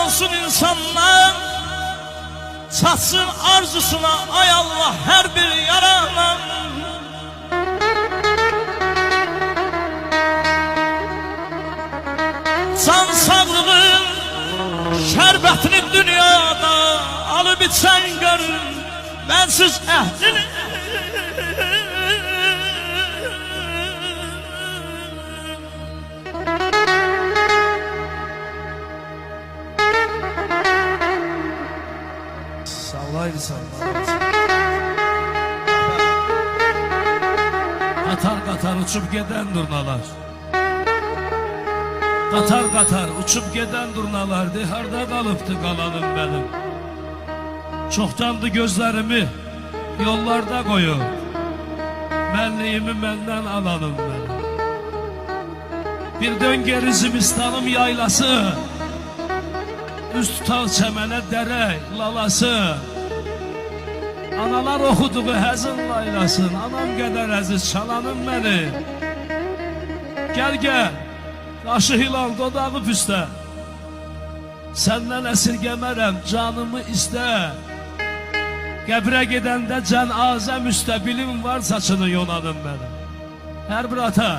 olsun insanlar, çatsın arzusuna ay Allah her bir yarana. Can sağlığın şərbətini dünyada alıp içən görün mənsiz əhdini. Sallaydı sallaydı. Qatar qatar uçup geden durnalar. Qatar qatar uçup geden durnalardı. Harda qalıbdı qalanım benim. Çoxdandı gözlerimi yollarda koyup mənliyimi məndən alalım benim. Bir dön geri Zimistanım yaylası, üst tutal çəmənə dərə lalası. Analar oxuduğu həzin laylasın, anam qədər əziz çalanım mənim. Gəl gəl, qaşı hilal dodağı püstə, səndən əsirgəmərəm canımı istə. Qəbrə gedəndə cənazəm üstə bilim var saçını yonadım mənim. Hər bir ata,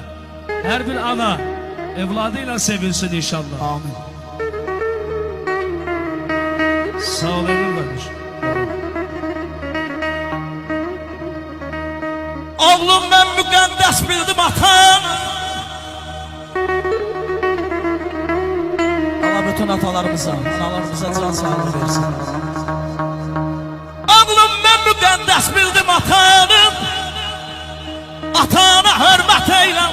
hər bir ana evladıyla sevilsin inşallah. Amin. Sağ ol Emir kardeş. Oğlum ben müqəddəs bildim atan. Allah bütün atalarımıza, analarımıza can sağlığı versin. Oğlum ben müqəddəs bildim atanım. Atana hürmet eyle